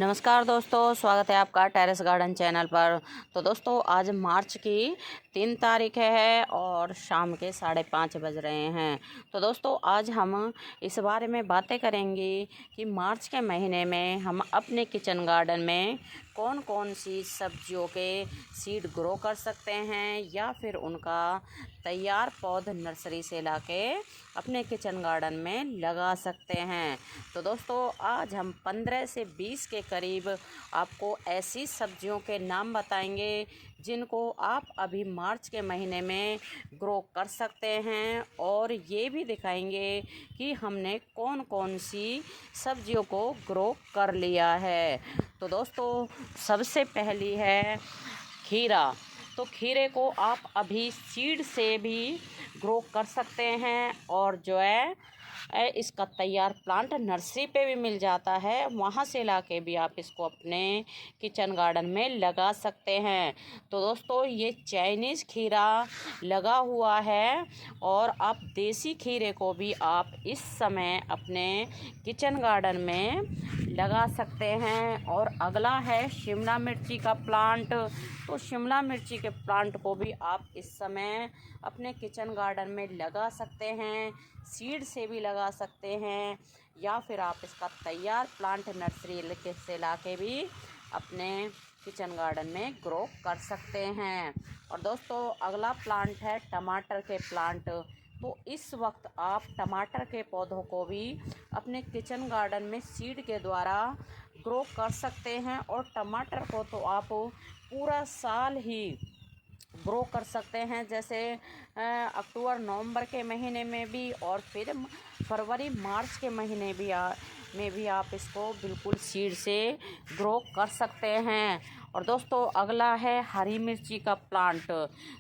नमस्कार दोस्तों, स्वागत है आपका टेरेस गार्डन चैनल पर। तो दोस्तों आज मार्च की 3 तारीख है और शाम के 5:30 बज रहे हैं। तो दोस्तों आज हम इस बारे में बातें करेंगे कि मार्च के महीने में हम अपने किचन गार्डन में कौन कौन सी सब्जियों के सीड ग्रो कर सकते हैं या फिर उनका तैयार पौध नर्सरी से लाके अपने किचन गार्डन में लगा सकते हैं। तो दोस्तों आज हम 15 से 20 के करीब आपको ऐसी सब्जियों के नाम बताएंगे जिनको आप अभी मार्च के महीने में ग्रो कर सकते हैं और ये भी दिखाएंगे कि हमने कौन कौन सी सब्जियों को ग्रो कर लिया है। तो दोस्तों सबसे पहली है खीरा। तो खीरे को आप अभी सीड से भी ग्रो कर सकते हैं और जो है इसका तैयार प्लांट नर्सरी पे भी मिल जाता है, वहाँ से लाके भी आप इसको अपने किचन गार्डन में लगा सकते हैं। तो दोस्तों ये चाइनीज़ खीरा लगा हुआ है और आप देसी खीरे को भी आप इस समय अपने किचन गार्डन में लगा सकते हैं। और अगला है शिमला मिर्ची का प्लांट। तो शिमला मिर्ची के प्लांट को भी आप इस समय अपने किचन गार्डन में लगा सकते हैं, सीड से भी लगा सकते हैं या फिर आप इसका तैयार प्लांट नर्सरी से लाके भी अपने किचन गार्डन में ग्रो कर सकते हैं। और दोस्तों अगला प्लांट है टमाटर के प्लांट। तो इस वक्त आप टमाटर के पौधों को भी अपने किचन गार्डन में सीड के द्वारा ग्रो कर सकते हैं और टमाटर को तो आप पूरा साल ही ग्रो कर सकते हैं, जैसे अक्टूबर नवंबर के महीने में भी और फिर फरवरी मार्च के महीने में भी आप इसको बिल्कुल सीड से ग्रो कर सकते हैं। और दोस्तों अगला है हरी मिर्ची का प्लांट।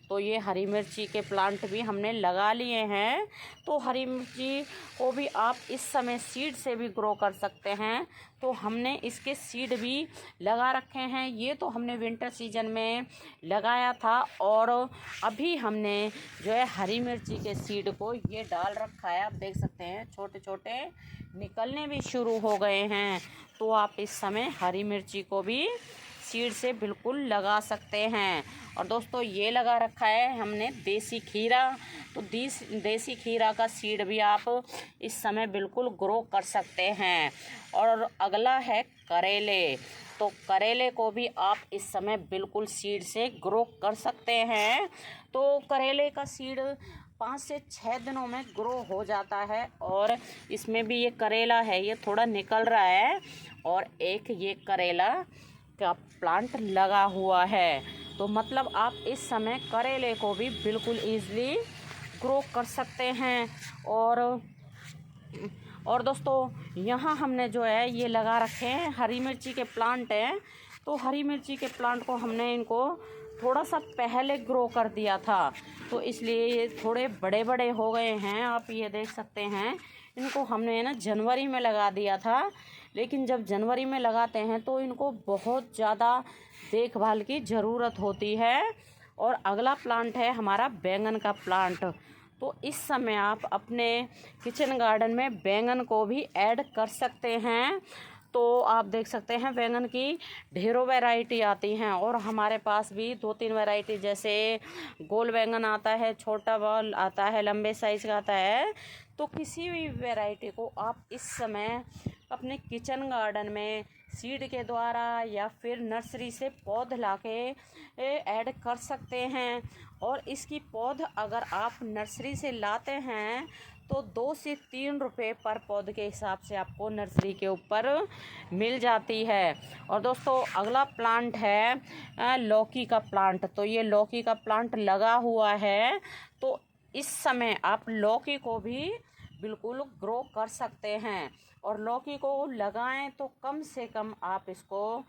तो ये हरी मिर्ची के प्लांट भी हमने लगा लिए हैं। तो हरी मिर्ची को भी आप इस समय सीड से भी ग्रो कर सकते हैं। तो हमने इसके सीड भी लगा रखे हैं। ये तो हमने विंटर सीजन में लगाया था और अभी हमने जो है हरी मिर्ची के सीड को ये डाल रखा है। आप देख सकते हैं छोटे छोटे निकलने भी शुरू हो गए हैं। तो आप इस समय हरी मिर्ची को भी सीड से बिल्कुल लगा सकते हैं। और दोस्तों ये लगा रखा है हमने देसी खीरा। तो देसी खीरा का सीड भी आप इस समय बिल्कुल ग्रो कर सकते हैं। और अगला है करेले। तो करेले को भी आप इस समय बिल्कुल सीड से ग्रो कर सकते हैं। तो करेले का सीड 5 से 6 दिनों में ग्रो हो जाता है और इसमें भी ये करेला है, ये थोड़ा निकल रहा है और एक ये करेला का प्लांट लगा हुआ है। तो मतलब आप इस समय करेले को भी बिल्कुल ईज़िली ग्रो कर सकते हैं। और दोस्तों यहाँ हमने जो है ये लगा रखे हैं हरी मिर्ची के प्लांट हैं। तो हरी मिर्ची के प्लांट को हमने इनको थोड़ा सा पहले ग्रो कर दिया था, तो इसलिए ये थोड़े बड़े बड़े हो गए हैं। आप ये देख सकते हैं इनको हमने ना जनवरी में लगा दिया था, लेकिन जब जनवरी में लगाते हैं तो इनको बहुत ज़्यादा देखभाल की ज़रूरत होती है। और अगला प्लांट है हमारा बैंगन का प्लांट। तो इस समय आप अपने किचन गार्डन में बैंगन को भी ऐड कर सकते हैं। तो आप देख सकते हैं बैंगन की ढेरों वैरायटी आती हैं और हमारे पास भी 2-3 वैरायटी, जैसे गोल बैंगन आता है, छोटा बॉल आता है, लंबे साइज़ का आता है। तो किसी भी वैरायटी को आप इस समय अपने किचन गार्डन में सीड के द्वारा या फिर नर्सरी से पौध लाके ऐड कर सकते हैं। और इसकी पौध अगर आप नर्सरी से लाते हैं तो 2 से 3 रुपये पर पौध के हिसाब से आपको नर्सरी के ऊपर मिल जाती है। और दोस्तों अगला प्लांट है लौकी का प्लांट। तो ये लौकी का प्लांट लगा हुआ है। तो इस समय आप लौकी को भी बिल्कुल ग्रो कर सकते हैं। और लौकी को लगाएं तो कम से कम आप इसको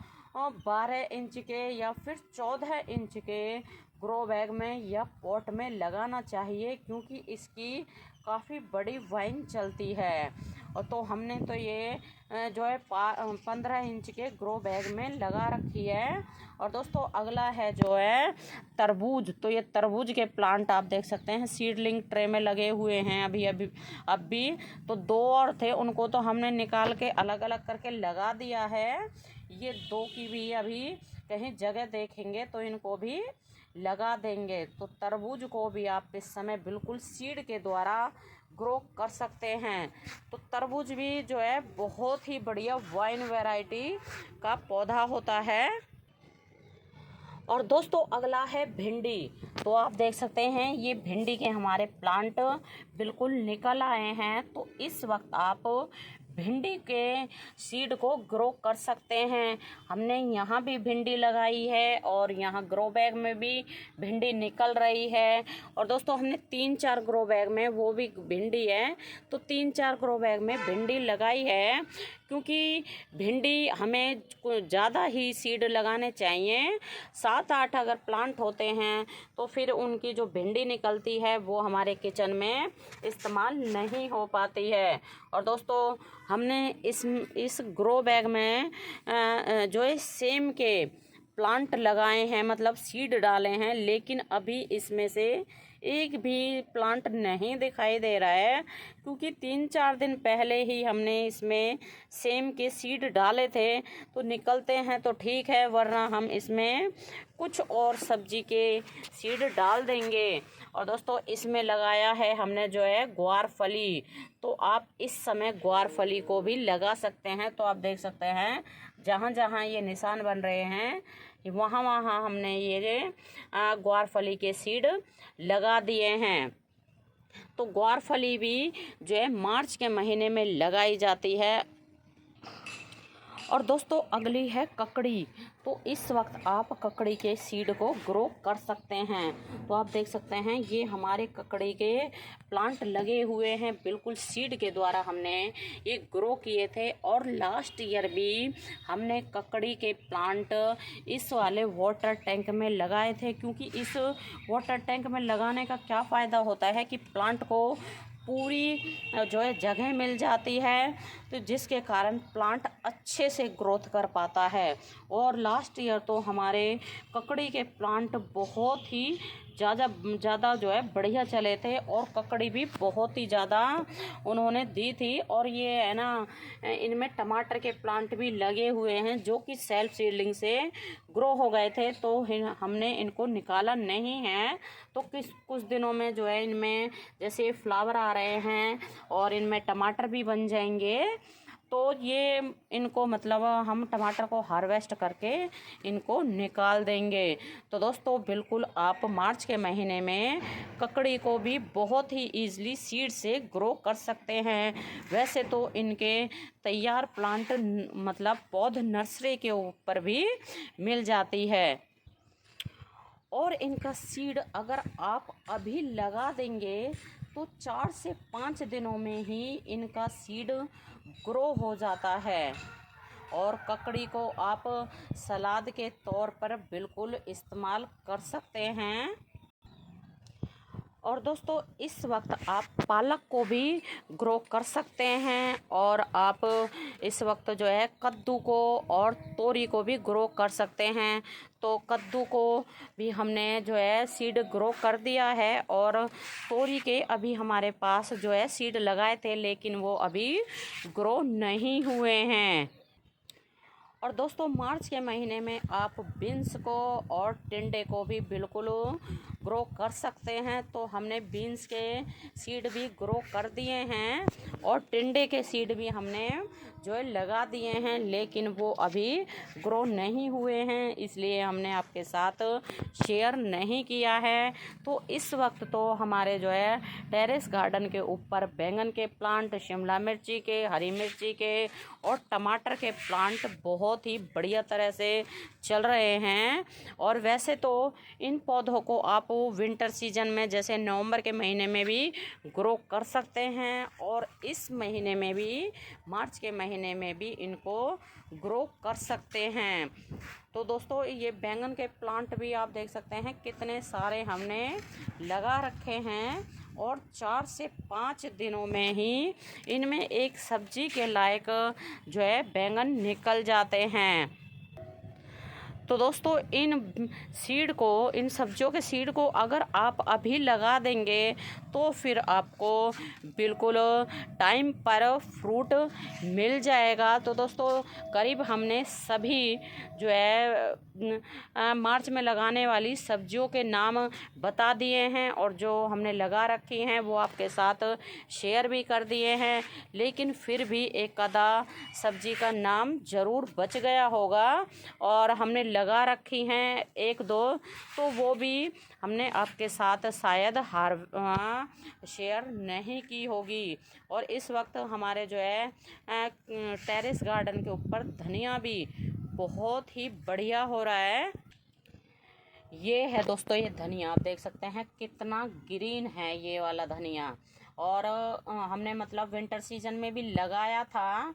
12 इंच के या फिर 14 इंच के ग्रो बैग में या पॉट में लगाना चाहिए, क्योंकि इसकी काफ़ी बड़ी वाइन चलती है। और तो हमने तो ये जो है 15 इंच के ग्रो बैग में लगा रखी है। और दोस्तों अगला है जो है तरबूज। तो ये तरबूज के प्लांट आप देख सकते हैं सीडलिंग ट्रे में लगे हुए हैं अब भी। तो 2 और थे, उनको तो हमने निकाल के अलग अलग करके लगा दिया है। ये 2 की भी अभी कहीं जगह देखेंगे तो इनको भी लगा देंगे। तो तरबूज को भी आप इस समय बिल्कुल सीड के द्वारा ग्रो कर सकते हैं। तो तरबूज भी जो है बहुत ही बढ़िया वाइन वैरायटी का पौधा होता है। और दोस्तों अगला है भिंडी। तो आप देख सकते हैं ये भिंडी के हमारे प्लांट बिल्कुल निकल आए हैं। तो इस वक्त आप भिंडी के सीड को ग्रो कर सकते हैं। हमने यहाँ भी भिंडी लगाई है और यहाँ ग्रो बैग में भी भिंडी निकल रही है। और दोस्तों हमने 3-4 ग्रो बैग में वो भी भिंडी है। तो 3-4 ग्रो बैग में भिंडी लगाई है, क्योंकि भिंडी हमें ज़्यादा ही सीड लगाने चाहिए। 7-8 अगर प्लांट होते हैं तो फिर उनकी जो भिंडी निकलती है वो हमारे किचन में इस्तेमाल नहीं हो पाती है। और दोस्तों हमने इस ग्रो बैग में जो है सेम के प्लांट लगाए हैं, मतलब सीड डाले हैं, लेकिन अभी इसमें से एक भी प्लांट नहीं दिखाई दे रहा है, क्योंकि 3-4 दिन पहले ही हमने इसमें सेम के सीड डाले थे। तो निकलते हैं तो ठीक है, वरना हम इसमें कुछ और सब्जी के सीड डाल देंगे। और दोस्तों इसमें लगाया है हमने जो है ग्वारफली। तो आप इस समय ग्वारफली को भी लगा सकते हैं। तो आप देख सकते हैं जहाँ जहाँ ये निशान बन रहे हैं वहाँ वहाँ हमने ये ग्वारफली के सीड लगा दिए हैं। तो ग्वारफली भी जो है मार्च के महीने में लगाई जाती है। और दोस्तों अगली है ककड़ी। तो इस वक्त आप ककड़ी के सीड को ग्रो कर सकते हैं। तो आप देख सकते हैं ये हमारे ककड़ी के प्लांट लगे हुए हैं, बिल्कुल सीड के द्वारा हमने ये ग्रो किए थे। और लास्ट ईयर भी हमने ककड़ी के प्लांट इस वाले वाटर टैंक में लगाए थे, क्योंकि इस वाटर टैंक में लगाने का क्या फ़ायदा होता है कि प्लांट को पूरी जो है जगह मिल जाती है, तो जिसके कारण प्लांट अच्छे से ग्रोथ कर पाता है। और लास्ट ईयर तो हमारे ककड़ी के प्लांट बहुत ही ज़्यादा जो है बढ़िया चले थे, और ककड़ी भी बहुत ही ज़्यादा उन्होंने दी थी। और ये है ना, इनमें टमाटर के प्लांट भी लगे हुए हैं जो कि सेल्फ सीडलिंग से ग्रो हो गए थे। तो हमने इनको निकाला नहीं है। तो कुछ दिनों में जो है इनमें जैसे फ्लावर आ रहे हैं और इनमें टमाटर भी बन जाएंगे। तो ये इनको मतलब हम टमाटर को हार्वेस्ट करके इनको निकाल देंगे। तो दोस्तों बिल्कुल आप मार्च के महीने में ककड़ी को भी बहुत ही ईजिली सीड से ग्रो कर सकते हैं। वैसे तो इनके तैयार प्लांट मतलब पौध नर्सरी के ऊपर भी मिल जाती है। और इनका सीड अगर आप अभी लगा देंगे तो 4 से 5 दिनों में ही इनका सीड ग्रो हो जाता है। और ककड़ी को आप सलाद के तौर पर बिल्कुल इस्तेमाल कर सकते हैं। और दोस्तों इस वक्त आप पालक को भी ग्रो कर सकते हैं, और आप इस वक्त जो है कद्दू को और तोरी को भी ग्रो कर सकते हैं। तो कद्दू को भी हमने जो है सीड ग्रो कर दिया है, और तोरी के अभी हमारे पास जो है सीड लगाए थे, लेकिन वो अभी ग्रो नहीं हुए हैं। और दोस्तों मार्च के महीने में आप बीन्स को और टिंडे को भी बिल्कुल ग्रो कर सकते हैं। तो हमने बीन्स के सीड भी ग्रो कर दिए हैं, और टिंडे के सीड भी हमने जो है लगा दिए हैं, लेकिन वो अभी ग्रो नहीं हुए हैं, इसलिए हमने आपके साथ शेयर नहीं किया है। तो इस वक्त तो हमारे जो है टेरेस गार्डन के ऊपर बैंगन के प्लांट, शिमला मिर्ची के, हरी मिर्ची के और टमाटर के प्लांट बहुत ही बढ़िया तरह से चल रहे हैं। और वैसे तो इन पौधों को आप विंटर सीजन में जैसे नवंबर के महीने में भी ग्रो कर सकते हैं, और इस महीने में भी मार्च के महीने में भी इनको ग्रो कर सकते हैं। तो दोस्तों ये बैंगन के प्लांट भी आप देख सकते हैं कितने सारे हमने लगा रखे हैं, और 4 से 5 दिनों में ही इनमें एक सब्जी के लायक जो है बैंगन निकल जाते हैं। तो दोस्तों इन सब्जियों के सीड को अगर आप अभी लगा देंगे तो फिर आपको बिल्कुल टाइम पर फ्रूट मिल जाएगा। तो दोस्तों करीब हमने सभी जो है मार्च में लगाने वाली सब्जियों के नाम बता दिए हैं और जो हमने लगा रखी हैं वो आपके साथ शेयर भी कर दिए हैं, लेकिन फिर भी एक आधा सब्जी का नाम ज़रूर बच गया होगा और हमने लगा रखी हैं 1-2, तो वो भी हमने आपके साथ शायद शेयर नहीं की होगी। और इस वक्त हमारे जो है टेरेस गार्डन के ऊपर धनिया भी बहुत ही बढ़िया हो रहा है। ये है दोस्तों ये धनिया, आप देख सकते हैं कितना ग्रीन है ये वाला धनिया। और हमने मतलब विंटर सीजन में भी लगाया था,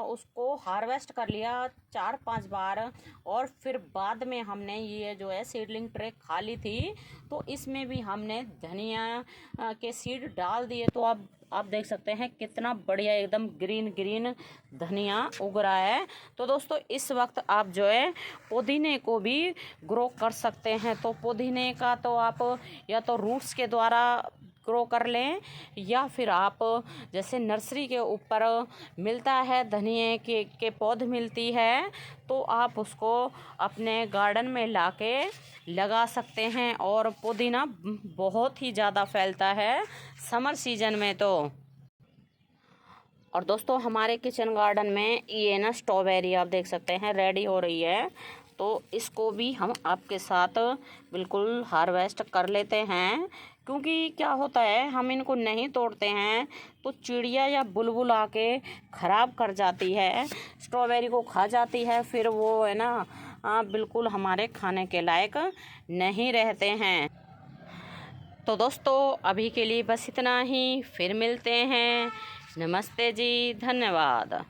उसको हार्वेस्ट कर लिया 4-5 बार और फिर बाद में हमने ये जो है सीडलिंग ट्रे खाली थी तो इसमें भी हमने धनिया के सीड डाल दिए। तो आप देख सकते हैं कितना बढ़िया एकदम ग्रीन धनिया उग रहा है। तो दोस्तों इस वक्त आप जो है पुदीने को भी ग्रो कर सकते हैं। तो पुदीने का तो आप या तो रूट्स के द्वारा ग्रो कर लें या फिर आप जैसे नर्सरी के ऊपर मिलता है धनिए के पौध मिलती है तो आप उसको अपने गार्डन में लाके लगा सकते हैं। और पुदीना बहुत ही ज़्यादा फैलता है समर सीजन में तो। और दोस्तों हमारे किचन गार्डन में ये ना स्ट्रॉबेरी आप देख सकते हैं रेडी हो रही है, तो इसको भी हम आपके साथ बिल्कुल हार्वेस्ट कर लेते हैं। क्योंकि क्या होता है हम इनको नहीं तोड़ते हैं तो चिड़िया या बुलबुल आके ख़राब कर जाती है, स्ट्रॉबेरी को खा जाती है, फिर वो है ना बिल्कुल हमारे खाने के लायक नहीं रहते हैं। तो दोस्तों अभी के लिए बस इतना ही, फिर मिलते हैं। नमस्ते जी, धन्यवाद।